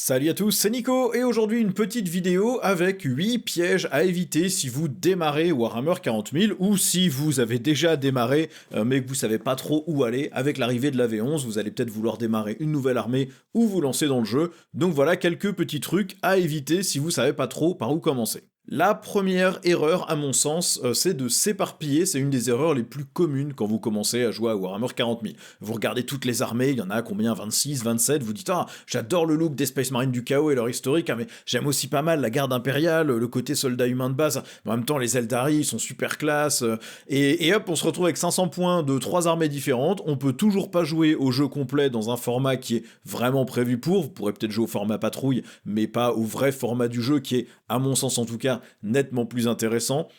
Salut à tous, c'est Nico, et aujourd'hui une petite vidéo avec 8 pièges à éviter si vous démarrez Warhammer 40 000 ou si vous avez déjà démarré mais que vous savez pas trop où aller. Avec l'arrivée de la V11, vous allez peut-être vouloir démarrer une nouvelle armée ou vous lancer dans le jeu. Donc voilà quelques petits trucs à éviter si vous savez pas trop par où commencer. La première erreur, à mon sens, c'est de s'éparpiller. C'est une des erreurs les plus communes quand vous commencez à jouer à Warhammer 40 000. Vous regardez toutes les armées, il y en a combien, 26, 27, vous dites « Ah, j'adore le look des Space Marines du chaos et leur historique, hein, mais j'aime aussi pas mal la garde impériale, le côté soldat humain de base, mais en même temps les Eldari, ils sont super classe, et hop, on se retrouve avec 500 points de 3 armées différentes, on peut toujours pas jouer au jeu complet dans un format qui est vraiment prévu pour, vous pourrez peut-être jouer au format patrouille, mais pas au vrai format du jeu qui est, à mon sens en tout cas, nettement plus intéressant.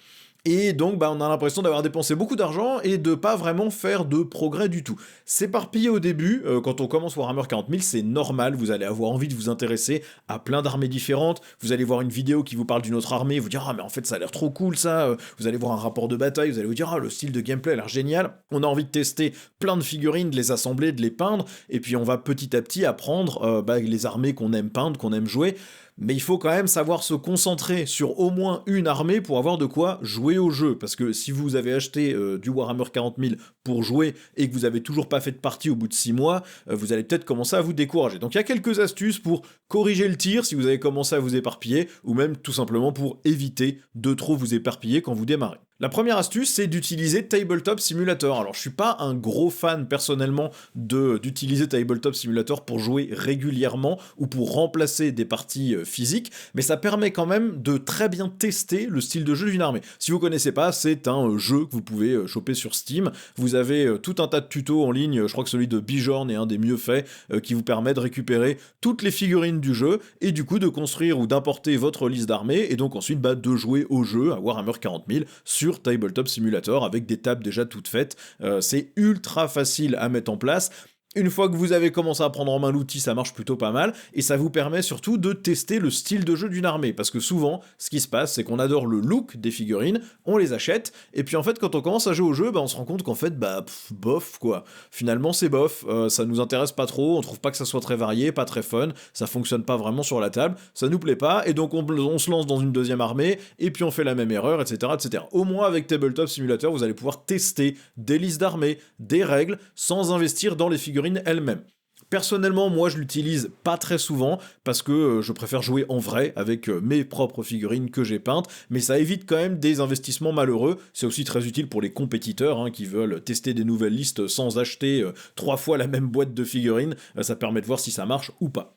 Et donc, on a l'impression d'avoir dépensé beaucoup d'argent et de pas vraiment faire de progrès du tout. S'éparpiller au début, quand on commence Warhammer 40 000, c'est normal, vous allez avoir envie de vous intéresser à plein d'armées différentes, vous allez voir une vidéo qui vous parle d'une autre armée, vous dire « Ah mais en fait ça a l'air trop cool ça », vous allez voir un rapport de bataille, vous allez vous dire « Ah le style de gameplay a l'air génial », on a envie de tester plein de figurines, de les assembler, de les peindre, et puis on va petit à petit apprendre les armées qu'on aime peindre, qu'on aime jouer. Mais il faut quand même savoir se concentrer sur au moins une armée pour avoir de quoi jouer au jeu. Parce que si vous avez acheté du Warhammer 40 000 pour jouer et que vous avez toujours pas fait de partie au bout de 6 mois, vous allez peut-être commencer à vous décourager. Donc il y a quelques astuces pour corriger le tir si vous avez commencé à vous éparpiller, ou même tout simplement pour éviter de trop vous éparpiller quand vous démarrez. La première astuce, c'est d'utiliser Tabletop Simulator. Alors, je suis pas un gros fan personnellement d'utiliser Tabletop Simulator pour jouer régulièrement ou pour remplacer des parties physiques, mais ça permet quand même de très bien tester le style de jeu d'une armée. Si vous connaissez pas, c'est un jeu que vous pouvez choper sur Steam. Vous avez tout un tas de tutos en ligne, je crois que celui de Bjorn est un des mieux faits, qui vous permet de récupérer toutes les figurines du jeu et du coup de construire ou d'importer votre liste d'armées et donc ensuite de jouer au jeu à Warhammer 40 000 sur Tabletop Simulator avec des tables déjà toutes faites. C'est ultra facile à mettre en place. Une fois que vous avez commencé à prendre en main l'outil, ça marche plutôt pas mal, et ça vous permet surtout de tester le style de jeu d'une armée, parce que souvent, ce qui se passe, c'est qu'on adore le look des figurines, on les achète, et puis en fait, quand on commence à jouer au jeu, on se rend compte qu'en fait, bof, quoi. Finalement, c'est bof, ça nous intéresse pas trop, on trouve pas que ça soit très varié, pas très fun, ça fonctionne pas vraiment sur la table, ça nous plaît pas, et donc on se lance dans une deuxième armée, et puis on fait la même erreur, etc., etc. Au moins, avec Tabletop Simulator, vous allez pouvoir tester des listes d'armées, des règles, sans investir dans les figurines elle-même. Personnellement, moi je l'utilise pas très souvent parce que je préfère jouer en vrai avec mes propres figurines que j'ai peintes, mais ça évite quand même des investissements malheureux. C'est aussi très utile pour les compétiteurs qui veulent tester des nouvelles listes sans acheter 3 fois la même boîte de figurines. Ça permet de voir si ça marche ou pas.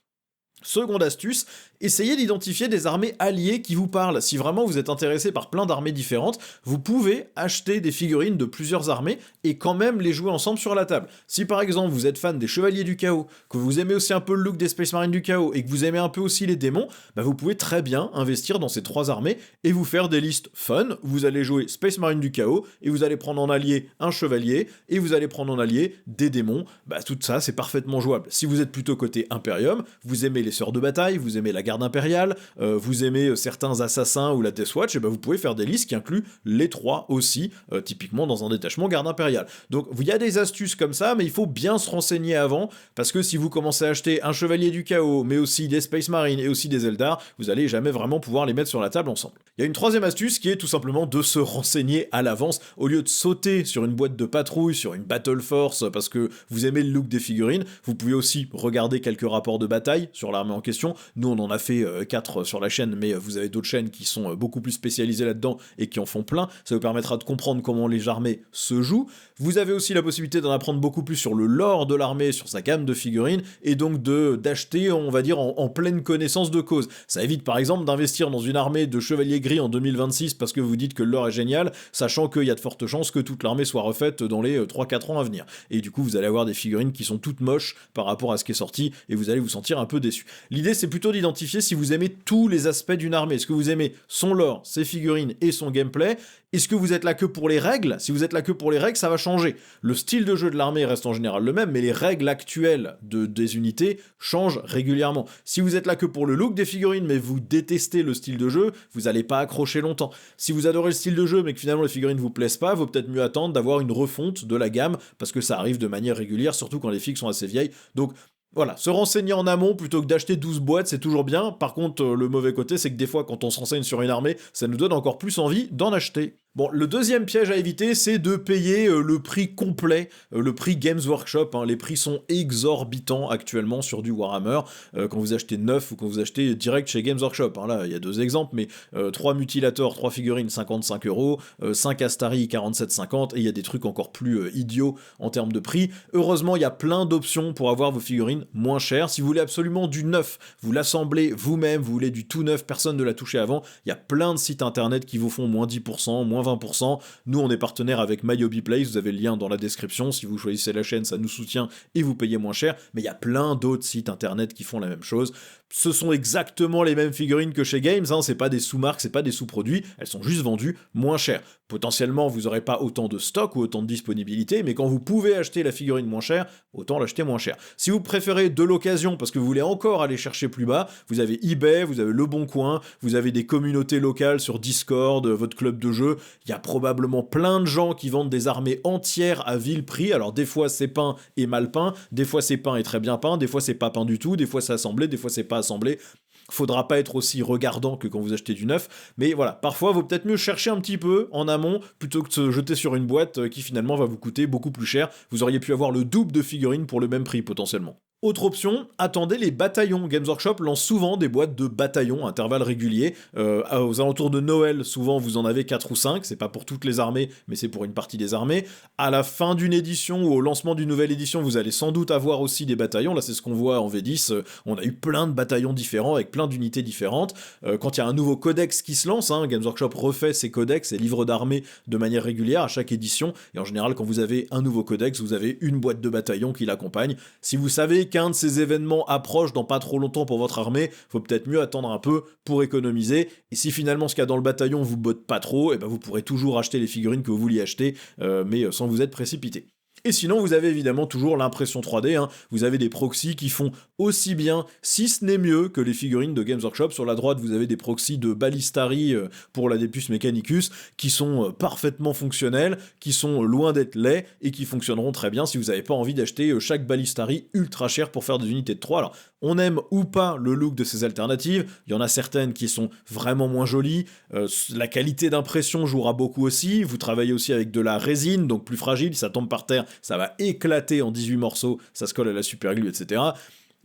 Seconde astuce, essayez d'identifier des armées alliées qui vous parlent. Si vraiment vous êtes intéressé par plein d'armées différentes, vous pouvez acheter des figurines de plusieurs armées et quand même les jouer ensemble sur la table. Si par exemple vous êtes fan des Chevaliers du Chaos, que vous aimez aussi un peu le look des Space Marines du Chaos et que vous aimez un peu aussi les démons, vous pouvez très bien investir dans ces 3 armées et vous faire des listes fun. Vous allez jouer Space Marines du Chaos et vous allez prendre en allié un chevalier et vous allez prendre en allié des démons. Tout ça c'est parfaitement jouable. Si vous êtes plutôt côté Imperium, vous aimez les sœurs de bataille, vous aimez la garde impériale, vous aimez certains assassins ou la Death Watch, et vous pouvez faire des listes qui incluent les 3 aussi, typiquement dans un détachement garde impériale. Donc il y a des astuces comme ça, mais il faut bien se renseigner avant, parce que si vous commencez à acheter un chevalier du chaos, mais aussi des Space Marines et aussi des Eldar, vous allez jamais vraiment pouvoir les mettre sur la table ensemble. Il y a une troisième astuce qui est tout simplement de se renseigner à l'avance, au lieu de sauter sur une boîte de patrouille, sur une Battle Force, parce que vous aimez le look des figurines, vous pouvez aussi regarder quelques rapports de bataille sur l'armée en question. Nous on en a fait 4 sur la chaîne, mais vous avez d'autres chaînes qui sont beaucoup plus spécialisées là-dedans et qui en font plein. Ça vous permettra de comprendre comment les armées se jouent. Vous avez aussi la possibilité d'en apprendre beaucoup plus sur le lore de l'armée, sur sa gamme de figurines, et donc d'acheter, on va dire, en pleine connaissance de cause. Ça évite par exemple d'investir dans une armée de chevaliers gris en 2026 parce que vous dites que le lore est génial, sachant qu'il y a de fortes chances que toute l'armée soit refaite dans les 3-4 ans à venir. Et du coup vous allez avoir des figurines qui sont toutes moches par rapport à ce qui est sorti, et vous allez vous sentir un peu déçu. L'idée c'est plutôt d'identifier si vous aimez tous les aspects d'une armée. Est-ce que vous aimez son lore, ses figurines et son gameplay? Est-ce que vous êtes là que pour les règles? Si vous êtes là que pour les règles, ça va changer. Le style de jeu de l'armée reste en général le même, mais les règles actuelles des unités changent régulièrement. Si vous êtes là que pour le look des figurines, mais vous détestez le style de jeu, vous n'allez pas accrocher longtemps. Si vous adorez le style de jeu, mais que finalement les figurines ne vous plaisent pas, vaut peut-être mieux attendre d'avoir une refonte de la gamme, parce que ça arrive de manière régulière, surtout quand les figues sont assez vieilles. Donc Voilà, se renseigner en amont plutôt que d'acheter 12 boîtes, c'est toujours bien. Par contre, le mauvais côté, c'est que des fois, quand on se renseigne sur une armée, ça nous donne encore plus envie d'en acheter. Bon, le deuxième piège à éviter, c'est de payer le prix complet, le prix Games Workshop. Hein. Les prix sont exorbitants actuellement sur du Warhammer. Quand vous achetez neuf ou quand vous achetez direct chez Games Workshop. Hein. Là, il y a deux exemples, mais 3 Mutilators, 3 figurines, 55 euros, 5 Astari, 47,50, et il y a des trucs encore plus idiots en termes de prix. Heureusement, il y a plein d'options pour avoir vos figurines moins chères. Si vous voulez absolument du neuf, vous l'assemblez vous-même, vous voulez du tout neuf, personne ne l'a touché avant, il y a plein de sites internet qui vous font moins 10%, moins 20%. Nous, on est partenaire avec MyHobbyPlace, vous avez le lien dans la description. Si vous choisissez la chaîne, ça nous soutient et vous payez moins cher. Mais il y a plein d'autres sites internet qui font la même chose. Ce sont exactement les mêmes figurines que chez Games, hein. C'est pas des sous-marques, c'est pas des sous-produits, elles sont juste vendues moins cher. Potentiellement, vous n'aurez pas autant de stock ou autant de disponibilité, mais quand vous pouvez acheter la figurine moins chère, autant l'acheter moins cher. Si vous préférez de l'occasion, parce que vous voulez encore aller chercher plus bas, vous avez eBay, vous avez Le Bon Coin, vous avez des communautés locales sur Discord, votre club de jeu. Il y a probablement plein de gens qui vendent des armées entières à vil prix. Alors des fois c'est peint et mal peint, des fois c'est peint et très bien peint, des fois c'est pas peint du tout, des fois c'est assemblé, des fois c'est pas assemblé. Faudra pas être aussi regardant que quand vous achetez du neuf, mais voilà, parfois vaut peut-être mieux chercher un petit peu en amont plutôt que de se jeter sur une boîte qui finalement va vous coûter beaucoup plus cher. Vous auriez pu avoir le double de figurines pour le même prix potentiellement. Autre option, attendez les bataillons. Games Workshop lance souvent des boîtes de bataillons à intervalles réguliers. Aux alentours de Noël, souvent vous en avez 4 ou 5, c'est pas pour toutes les armées, mais c'est pour une partie des armées. À la fin d'une édition ou au lancement d'une nouvelle édition, vous allez sans doute avoir aussi des bataillons. Là, c'est ce qu'on voit en V10. On a eu plein de bataillons différents avec plein d'unités différentes. Quand il y a un nouveau codex qui se lance, hein, Games Workshop refait ses codex, ses livres d'armées de manière régulière à chaque édition. Et en général, quand vous avez un nouveau codex, vous avez une boîte de bataillons qui l'accompagne. Si vous savez qu'un de ces événements approche dans pas trop longtemps pour votre armée, faut peut-être mieux attendre un peu pour économiser. Et si finalement ce qu'il y a dans le bataillon vous botte pas trop, et ben vous pourrez toujours acheter les figurines que vous vouliez acheter, mais sans vous être précipité. Et sinon, vous avez évidemment toujours l'impression 3D, hein. Vous avez des proxys qui font aussi bien, si ce n'est mieux, que les figurines de Games Workshop. Sur la droite, vous avez des proxys de Ballistari pour la Depus Mechanicus, qui sont parfaitement fonctionnels, qui sont loin d'être laids, et qui fonctionneront très bien si vous n'avez pas envie d'acheter chaque Ballistari ultra cher pour faire des unités de 3. Alors, on aime ou pas le look de ces alternatives, il y en a certaines qui sont vraiment moins jolies, la qualité d'impression jouera beaucoup aussi, vous travaillez aussi avec de la résine, donc plus fragile, ça tombe par terre, ça va éclater en 18 morceaux, ça se colle à la superglue, etc.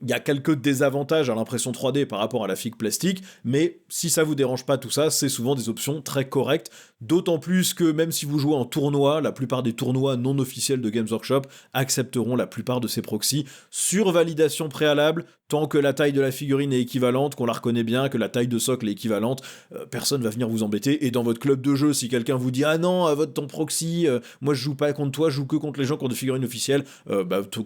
Il y a quelques désavantages à l'impression 3D par rapport à la figue plastique, mais si ça vous dérange pas tout ça, c'est souvent des options très correctes, d'autant plus que même si vous jouez en tournoi, la plupart des tournois non officiels de Games Workshop accepteront la plupart de ces proxys sur validation préalable, tant que la taille de la figurine est équivalente, qu'on la reconnaît bien, que la taille de socle est équivalente, personne va venir vous embêter, et dans votre club de jeu, si quelqu'un vous dit « Ah non, vote ton proxy, moi je joue pas contre toi, je joue que contre les gens qui ont des figurines officielles »,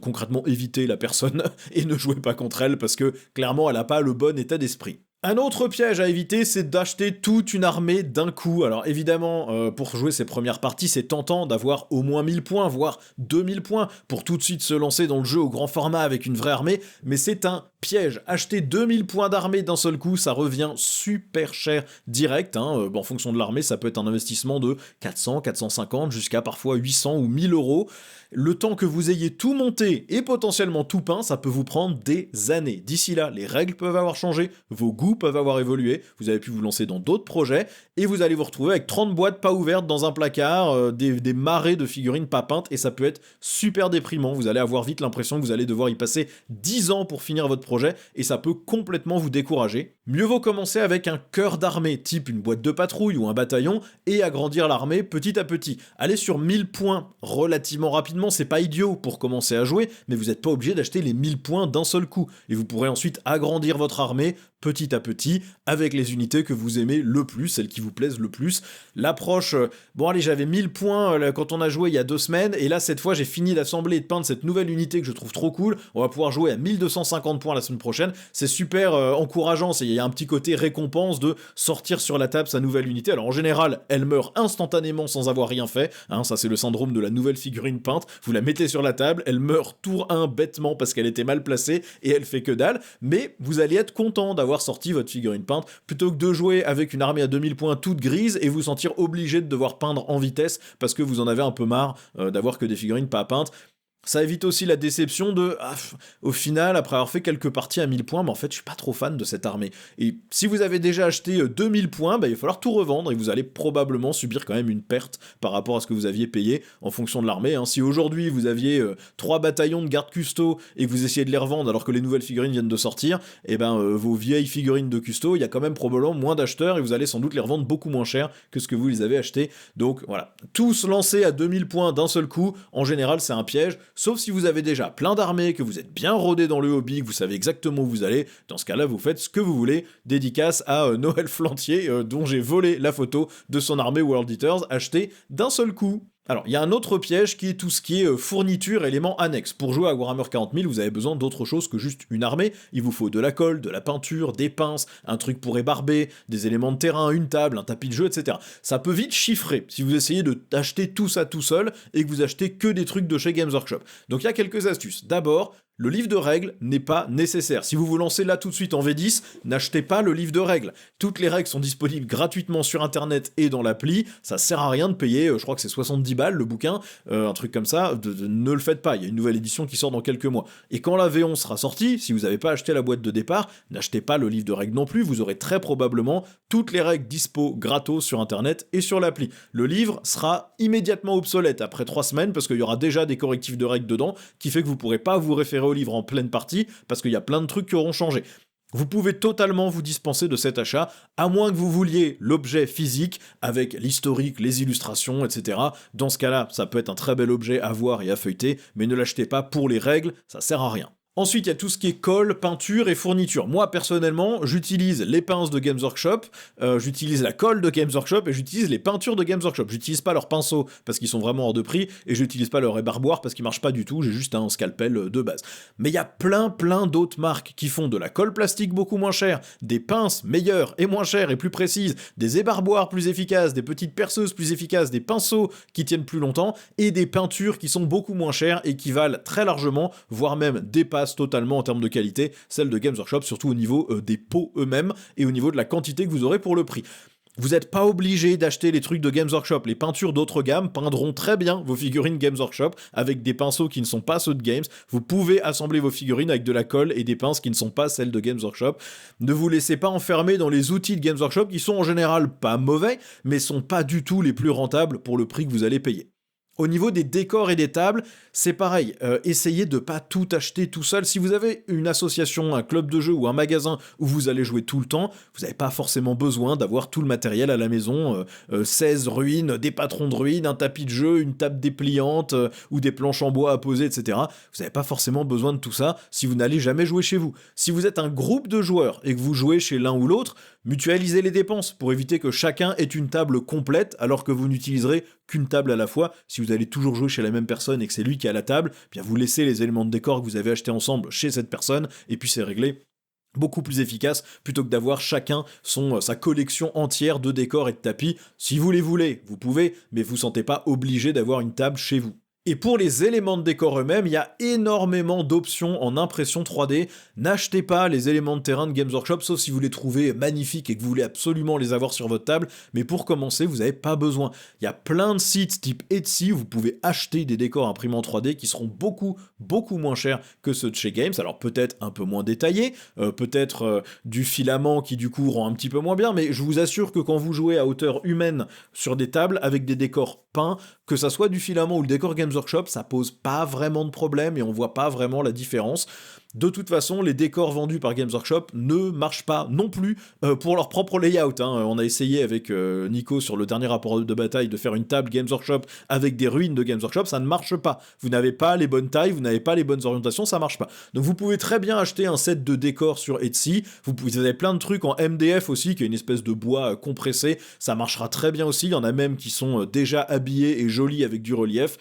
concrètement évitez la personne et ne jouez pas contre elle parce que clairement elle a pas le bon état d'esprit. Un autre piège à éviter, c'est d'acheter toute une armée d'un coup. Alors évidemment, pour jouer ces premières parties, c'est tentant d'avoir au moins 1000 points, voire 2000 points, pour tout de suite se lancer dans le jeu au grand format avec une vraie armée, mais c'est un piège. Acheter 2000 points d'armée d'un seul coup, ça revient super cher direct, hein. En fonction de l'armée, ça peut être un investissement de 400, 450, jusqu'à parfois 800 ou 1000 euros. Le temps que vous ayez tout monté et potentiellement tout peint, ça peut vous prendre des années. D'ici là, les règles peuvent avoir changé, vos goûts peuvent avoir évolué, vous avez pu vous lancer dans d'autres projets, et vous allez vous retrouver avec 30 boîtes pas ouvertes dans un placard, des marées de figurines pas peintes, et ça peut être super déprimant. Vous allez avoir vite l'impression que vous allez devoir y passer 10 ans pour finir votre projet, et ça peut complètement vous décourager. Mieux vaut commencer avec un cœur d'armée, type une boîte de patrouille ou un bataillon, et agrandir l'armée petit à petit. Allez sur 1000 points relativement rapidement, c'est pas idiot pour commencer à jouer, mais vous n'êtes pas obligé d'acheter les 1000 points d'un seul coup, et vous pourrez ensuite agrandir votre armée petit à petit, avec les unités que vous aimez le plus, celles qui vous plaisent le plus. L'approche, bon allez, j'avais 1000 points quand on a joué il y a 2 semaines, et là cette fois j'ai fini d'assembler et de peindre cette nouvelle unité que je trouve trop cool, on va pouvoir jouer à 1250 points la semaine prochaine, c'est super encourageant, il y a un petit côté récompense de sortir sur la table sa nouvelle unité. Alors en général, elle meurt instantanément sans avoir rien fait, hein, ça c'est le syndrome de la nouvelle figurine peinte, vous la mettez sur la table, elle meurt tour 1 bêtement parce qu'elle était mal placée, et elle fait que dalle, mais vous allez être content d'avoir sorti votre figurine peinte, plutôt que de jouer avec une armée à 2000 points toute grise et vous sentir obligé de devoir peindre en vitesse parce que vous en avez un peu marre d'avoir que des figurines pas peintes. Ça évite aussi la déception de au final, après avoir fait quelques parties à 1000 points, en fait je suis pas trop fan de cette armée. Et si vous avez déjà acheté 2000 points, il va falloir tout revendre et vous allez probablement subir quand même une perte par rapport à ce que vous aviez payé en fonction de l'armée. Si aujourd'hui vous aviez 3 bataillons de garde custo et que vous essayez de les revendre alors que les nouvelles figurines viennent de sortir, vos vieilles figurines de custo, il y a quand même probablement moins d'acheteurs et vous allez sans doute les revendre beaucoup moins cher que ce que vous les avez achetés. Donc voilà, tous lancés à 2000 points d'un seul coup, en général c'est un piège. Sauf si vous avez déjà plein d'armées, que vous êtes bien rodé dans le hobby, que vous savez exactement où vous allez, dans ce cas-là, vous faites ce que vous voulez. Dédicace à Noël Flantier, dont j'ai volé la photo de son armée World Eaters, achetée d'un seul coup. Alors, il y a un autre piège qui est tout ce qui est fourniture, éléments annexes. Pour jouer à Warhammer 40 000, vous avez besoin d'autre chose que juste une armée. Il vous faut de la colle, de la peinture, des pinces, un truc pour ébarber, des éléments de terrain, une table, un tapis de jeu, etc. Ça peut vite chiffrer si vous essayez d'acheter tout ça tout seul et que vous achetez que des trucs de chez Games Workshop. Donc il y a quelques astuces. D'abord, le livre de règles n'est pas nécessaire. Si vous vous lancez là tout de suite en V10, n'achetez pas le livre de règles. Toutes les règles sont disponibles gratuitement sur internet et dans l'appli. Ça sert à rien de payer, je crois que c'est 70 balles le bouquin, un truc comme ça. Ne le faites pas, il y a une nouvelle édition qui sort dans quelques mois. Et quand la V11 sera sortie, si vous n'avez pas acheté la boîte de départ, n'achetez pas le livre de règles non plus. Vous aurez très probablement toutes les règles dispo gratos sur internet et sur l'appli. Le livre sera immédiatement obsolète après 3 semaines parce qu'il y aura déjà des correctifs de règles dedans qui fait que vous pourrez pas vous référer au livre en pleine partie parce qu'il y a plein de trucs qui auront changé. Vous pouvez totalement vous dispenser de cet achat, à moins que vous vouliez l'objet physique avec l'historique, les illustrations, etc. Dans ce cas-là, ça peut être un très bel objet à voir et à feuilleter, mais ne l'achetez pas pour les règles, ça sert à rien. Ensuite, il y a tout ce qui est colle, peinture et fourniture. Moi, personnellement, j'utilise les pinces de Games Workshop, j'utilise la colle de Games Workshop et j'utilise les peintures de Games Workshop. J'utilise pas leurs pinceaux parce qu'ils sont vraiment hors de prix et j'utilise pas leur ébarboir parce qu'ils marchent pas du tout, j'ai juste un scalpel de base. Mais il y a plein d'autres marques qui font de la colle plastique beaucoup moins chère, des pinces meilleures et moins chères et plus précises, des ébarboirs plus efficaces, des petites perceuses plus efficaces, des pinceaux qui tiennent plus longtemps et des peintures qui sont beaucoup moins chères et qui valent très largement, voire même dépassent totalement en termes de qualité celle de Games Workshop, surtout au niveau des pots eux-mêmes et au niveau de la quantité que vous aurez pour le prix. Vous n'êtes pas obligé d'acheter les trucs de Games Workshop. Les peintures d'autres gammes peindront très bien vos figurines Games Workshop avec des pinceaux qui ne sont pas ceux de Games. Vous pouvez assembler vos figurines avec de la colle et des pinces qui ne sont pas celles de Games Workshop. Ne vous laissez pas enfermer dans les outils de Games Workshop qui sont en général pas mauvais, mais sont pas du tout les plus rentables pour le prix que vous allez payer. Au niveau des décors et des tables, c'est pareil, essayez de pas tout acheter tout seul. Si vous avez une association, un club de jeu ou un magasin où vous allez jouer tout le temps, vous n'avez pas forcément besoin d'avoir tout le matériel à la maison, 16 ruines, des patrons de ruines, un tapis de jeu, une table dépliante ou des planches en bois à poser, etc. Vous n'avez pas forcément besoin de tout ça si vous n'allez jamais jouer chez vous. Si vous êtes un groupe de joueurs et que vous jouez chez l'un ou l'autre, mutualisez les dépenses pour éviter que chacun ait une table complète alors que vous n'utiliserez qu'une table à la fois. Si vous allez toujours jouer chez la même personne et que c'est lui qui a la table, bien vous laissez les éléments de décor que vous avez achetés ensemble chez cette personne et puis c'est réglé. Beaucoup plus efficace plutôt que d'avoir chacun sa collection entière de décors et de tapis. Si vous les voulez, vous pouvez, mais vous ne sentez pas obligé d'avoir une table chez vous. Et pour les éléments de décor eux-mêmes, il y a énormément d'options en impression 3D. N'achetez pas les éléments de terrain de Games Workshop, sauf si vous les trouvez magnifiques et que vous voulez absolument les avoir sur votre table. Mais pour commencer, vous n'avez pas besoin. Il y a plein de sites type Etsy où vous pouvés acheter des décors imprimés en 3D qui seront beaucoup moins chers que ceux de chez Games. Alors peut-être un peu moins détaillés, peut-être du filament qui du coup rend un petit peu moins bien, mais je vous assure que quand vous jouez à hauteur humaine sur des tables avec des décors peints, que ça soit du filament ou le décor Games Workshop, ça pose pas vraiment de problème et on voit pas vraiment la différence. De toute façon, les décors vendus par Games Workshop ne marchent pas non plus pour leur propre layout. On a essayé avec Nico sur le dernier rapport de bataille de faire une table Games Workshop avec des ruines de Games Workshop, ça ne marche pas. Vous n'avez pas les bonnes tailles, vous n'avez pas les bonnes orientations, ça marche pas. Donc vous pouvez très bien acheter un set de décors sur Etsy, vous avez plein de trucs en MDF aussi, qui est une espèce de bois compressé, ça marchera très bien aussi, il y en a même qui sont déjà habillés et jolis avec du relief.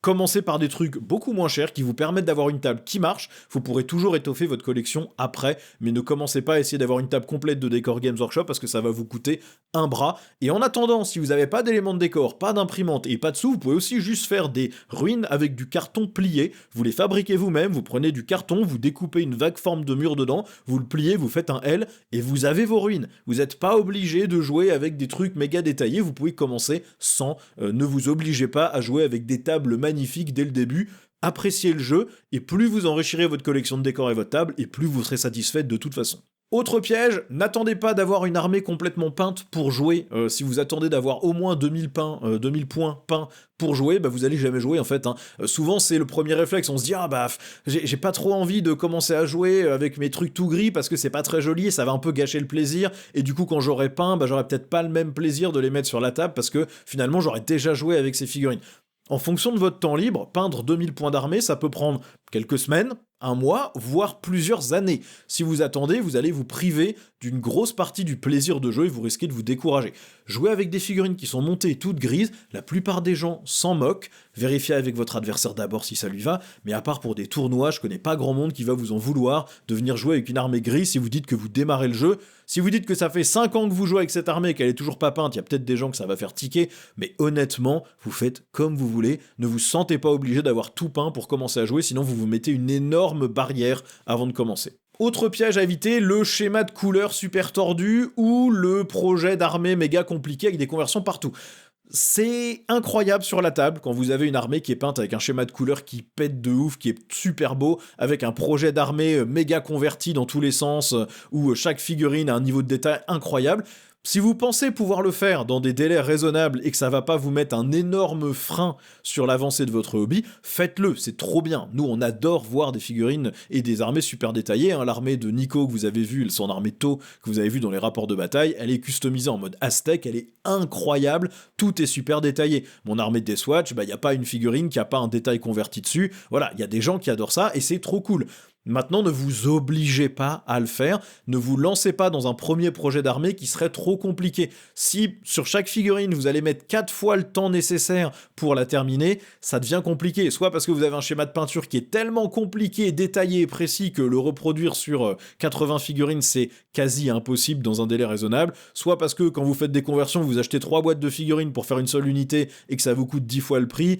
Commencez par des trucs beaucoup moins chers qui vous permettent d'avoir une table qui marche. Vous pourrez toujours étoffer votre collection après, mais ne commencez pas à essayer d'avoir une table complète de décor Games Workshop parce que ça va vous coûter un bras. Et en attendant, si vous n'avez pas d'éléments de décor, pas d'imprimante et pas de sous, vous pouvez aussi juste faire des ruines avec du carton plié. Vous les fabriquez vous-même, vous prenez du carton, vous découpez une vague forme de mur dedans, vous le pliez, vous faites un L et vous avez vos ruines. Vous n'êtes pas obligé de jouer avec des trucs méga détaillés, vous pouvez commencer sans. Ne vous obligez pas à jouer avec des tables magnifique dès le début. appréciez le jeu, et plus vous enrichirez votre collection de décors et votre table, et plus vous serez satisfait de toute façon. Autre piège, n'attendez pas d'avoir une armée complètement peinte pour jouer. Si vous attendez d'avoir au moins 2000 points peints pour jouer, bah vous allez jamais jouer en fait. Souvent c'est le premier réflexe, on se dit ah bah j'ai pas trop envie de commencer à jouer avec mes trucs tout gris parce que c'est pas très joli et ça va un peu gâcher le plaisir. Et du coup quand j'aurai peint, bah j'aurai peut-être pas le même plaisir de les mettre sur la table parce que finalement j'aurais déjà joué avec ces figurines. En fonction de votre temps libre, peindre 2000 points d'armée, ça peut prendre quelques semaines, un mois, voire plusieurs années. Si vous attendez, vous allez vous priver d'une grosse partie du plaisir de jeu et vous risquez de vous décourager. Jouer avec des figurines qui sont montées toutes grises, la plupart des gens s'en moquent. Vérifiez avec votre adversaire d'abord si ça lui va, mais à part pour des tournois, je connais pas grand monde qui va vous en vouloir de venir jouer avec une armée grise si vous dites que vous démarrez le jeu. Si vous dites que ça fait 5 ans que vous jouez avec cette armée et qu'elle est toujours pas peinte, il y a peut-être des gens que ça va faire tiquer, mais honnêtement, vous faites comme vous voulez, ne vous sentez pas obligé d'avoir tout peint pour commencer à jouer, sinon vous vous mettez une énorme barrière avant de commencer. Autre piège à éviter, le schéma de couleur super tordu ou le projet d'armée méga compliqué avec des conversions partout. C'est incroyable sur la table quand vous avez une armée qui est peinte avec un schéma de couleur qui pète de ouf, qui est super beau, avec un projet d'armée méga converti dans tous les sens, où chaque figurine a un niveau de détail incroyable. Si vous pensez pouvoir le faire dans des délais raisonnables et que ça va pas vous mettre un énorme frein sur l'avancée de votre hobby, faites-le, c'est trop bien. Nous, on adore voir des figurines et des armées super détaillées. L'armée de Nico que vous avez vue, son armée To que vous avez vue dans les rapports de bataille, elle est customisée en mode Aztec, elle est incroyable, tout est super détaillé. Mon armée de Deathwatch, il n'y a pas une figurine qui a pas un détail converti dessus. Voilà, il y a des gens qui adorent ça et c'est trop cool. Maintenant, ne vous obligez pas à le faire, ne vous lancez pas dans un premier projet d'armée qui serait trop compliqué. Si sur chaque figurine, vous allez mettre 4 fois le temps nécessaire pour la terminer, ça devient compliqué. Soit parce que vous avez un schéma de peinture qui est tellement compliqué, détaillé et précis que le reproduire sur 80 figurines, c'est quasi impossible dans un délai raisonnable. Soit parce que quand vous faites des conversions, vous achetez 3 boîtes de figurines pour faire une seule unité et que ça vous coûte 10 fois le prix.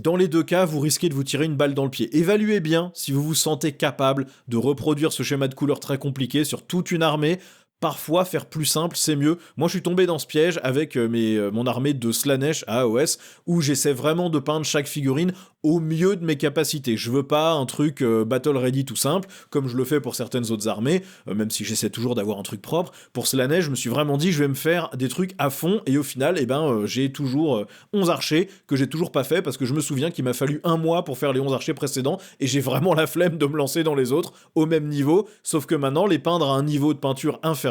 Dans les deux cas, vous risquez de vous tirer une balle dans le pied. Évaluez bien si vous vous sentez capable de reproduire ce schéma de couleur très compliqué sur toute une armée. Parfois, faire plus simple, c'est mieux. Moi, je suis tombé dans ce piège avec mon armée de Slaanesh à AOS, où j'essaie vraiment de peindre chaque figurine au mieux de mes capacités. Je veux pas un truc battle ready tout simple, comme je le fais pour certaines autres armées, même si j'essaie toujours d'avoir un truc propre. Pour Slaanesh, je me suis vraiment dit, je vais me faire des trucs à fond, et au final, j'ai toujours 11 archers que j'ai toujours pas fait, parce que je me souviens qu'il m'a fallu un mois pour faire les 11 archers précédents, et j'ai vraiment la flemme de me lancer dans les autres au même niveau, sauf que maintenant, les peindre à un niveau de peinture inférieur,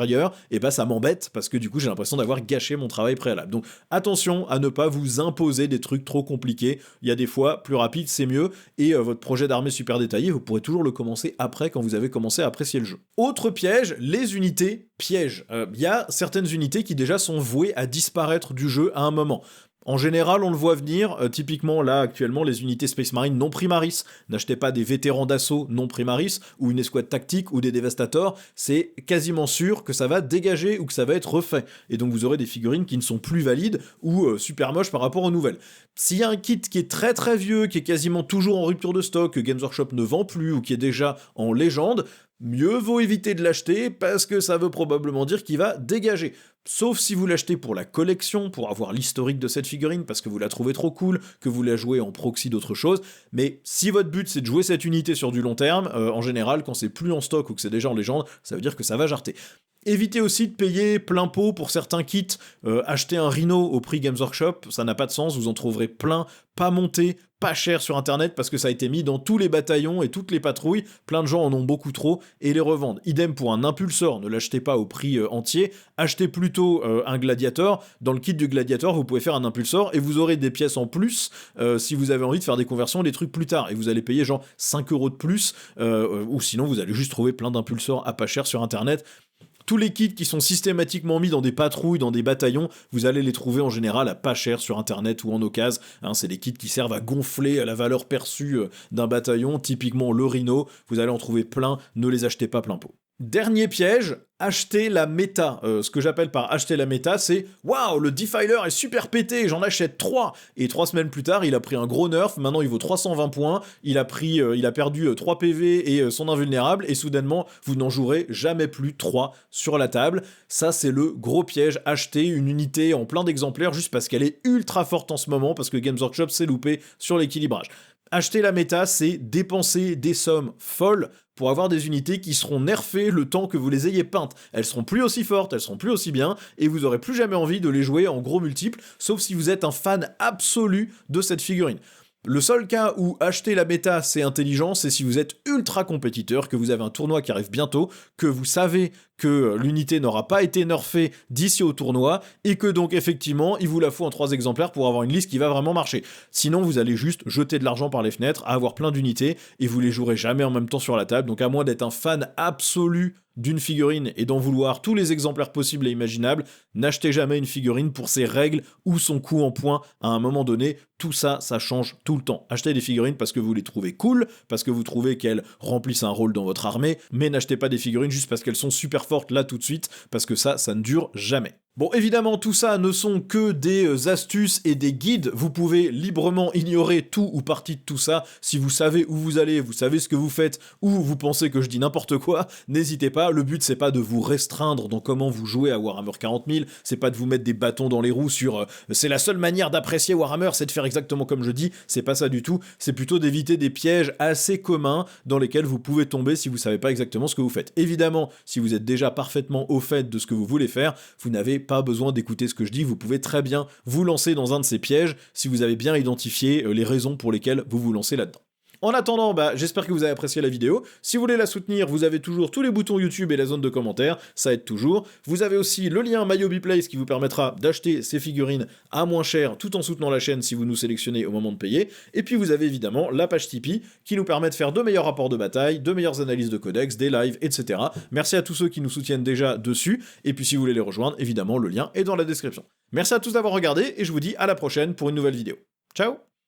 et ça m'embête parce que du coup j'ai l'impression d'avoir gâché mon travail préalable. Donc attention à ne pas vous imposer des trucs trop compliqués, il y a des fois plus rapide c'est mieux, et votre projet d'armée super détaillé, vous pourrez toujours le commencer après quand vous avez commencé à apprécier le jeu. Autre piège, les unités pièges. Il y a certaines unités qui déjà sont vouées à disparaître du jeu à un moment. En général, on le voit venir, typiquement là actuellement les unités Space Marine non primaris, n'achetez pas des vétérans d'assaut non primaris, ou une escouade tactique, ou des dévastators, c'est quasiment sûr que ça va dégager ou que ça va être refait, et donc vous aurez des figurines qui ne sont plus valides, ou super moches par rapport aux nouvelles. S'il y a un kit qui est très très vieux, qui est quasiment toujours en rupture de stock, que Games Workshop ne vend plus, ou qui est déjà en légende, mieux vaut éviter de l'acheter parce que ça veut probablement dire qu'il va dégager. Sauf si vous l'achetez pour la collection, pour avoir l'historique de cette figurine, parce que vous la trouvez trop cool, que vous la jouez en proxy d'autre chose. Mais si votre but c'est de jouer cette unité sur du long terme, en général, quand c'est plus en stock ou que c'est déjà en légende, ça veut dire que ça va jarter. Évitez aussi de payer plein pot pour certains kits. Acheter un Rhino au prix Games Workshop, ça n'a pas de sens, vous en trouverez plein, pas montés, pas cher sur internet parce que ça a été mis dans tous les bataillons et toutes les patrouilles, plein de gens en ont beaucoup trop et les revendent. Idem pour un impulsor, ne l'achetez pas au prix entier, achetez plutôt un gladiator. Dans le kit du gladiator, vous pouvez faire un impulsor et vous aurez des pièces en plus si vous avez envie de faire des conversions, des trucs plus tard, et vous allez payer genre 5 € de plus, ou sinon vous allez juste trouver plein d'impulsors à pas cher sur internet. Tous les kits qui sont systématiquement mis dans des patrouilles, dans des bataillons, vous allez les trouver en général à pas cher sur internet ou en occasion. C'est des kits qui servent à gonfler la valeur perçue d'un bataillon, typiquement le Rhino. Vous allez en trouver plein, ne les achetez pas plein pot. Dernier piège, acheter la méta. Ce que j'appelle par acheter la méta, c'est waouh, le Defiler est super pété, j'en achète 3. Et 3 semaines plus tard, il a pris un gros nerf, maintenant il vaut 320 points, il a perdu 3 PV et son invulnérable, et soudainement, vous n'en jouerez jamais plus 3 sur la table. Ça, c'est le gros piège, acheter une unité en plein d'exemplaires juste parce qu'elle est ultra forte en ce moment, parce que Games Workshop s'est loupé sur l'équilibrage. Acheter la méta, c'est dépenser des sommes folles pour avoir des unités qui seront nerfées le temps que vous les ayez peintes. Elles seront plus aussi fortes, elles seront plus aussi bien, et vous aurez plus jamais envie de les jouer en gros multiples, sauf si vous êtes un fan absolu de cette figurine. Le seul cas où acheter la méta c'est intelligent, c'est si vous êtes ultra compétiteur, que vous avez un tournoi qui arrive bientôt, que vous savez que l'unité n'aura pas été nerfée d'ici au tournoi, et que donc effectivement il vous la faut en 3 exemplaires pour avoir une liste qui va vraiment marcher. Sinon vous allez juste jeter de l'argent par les fenêtres, à avoir plein d'unités, et vous les jouerez jamais en même temps sur la table, donc à moins d'être un fan absolu d'une figurine et d'en vouloir tous les exemplaires possibles et imaginables, n'achetez jamais une figurine pour ses règles ou son coût en points à un moment donné. Tout ça, ça change tout le temps. Achetez des figurines parce que vous les trouvez cool, parce que vous trouvez qu'elles remplissent un rôle dans votre armée, mais n'achetez pas des figurines juste parce qu'elles sont super fortes là tout de suite, parce que ça ne dure jamais. Bon, évidemment, tout ça ne sont que des astuces et des guides. Vous pouvez librement ignorer tout ou partie de tout ça. Si vous savez où vous allez, vous savez ce que vous faites, ou vous pensez que je dis n'importe quoi, n'hésitez pas. Le but, c'est pas de vous restreindre dans comment vous jouez à Warhammer 40 000. C'est pas de vous mettre des bâtons dans les roues sur c'est la seule manière d'apprécier Warhammer, c'est de faire exactement comme je dis. C'est pas ça du tout. C'est plutôt d'éviter des pièges assez communs dans lesquels vous pouvez tomber si vous savez pas exactement ce que vous faites. Évidemment, si vous êtes déjà parfaitement au fait de ce que vous voulez faire, vous n'avez pas besoin d'écouter ce que je dis, vous pouvez très bien vous lancer dans un de ces pièges si vous avez bien identifié les raisons pour lesquelles vous vous lancez là-dedans. En attendant, j'espère que vous avez apprécié la vidéo. Si vous voulez la soutenir, vous avez toujours tous les boutons YouTube et la zone de commentaires, ça aide toujours. Vous avez aussi le lien MyHobbyPlace qui vous permettra d'acheter ces figurines à moins cher tout en soutenant la chaîne si vous nous sélectionnez au moment de payer. Et puis vous avez évidemment la page Tipeee qui nous permet de faire de meilleurs rapports de bataille, de meilleures analyses de codex, des lives, etc. Merci à tous ceux qui nous soutiennent déjà dessus. Et puis si vous voulez les rejoindre, évidemment le lien est dans la description. Merci à tous d'avoir regardé et je vous dis à la prochaine pour une nouvelle vidéo. Ciao!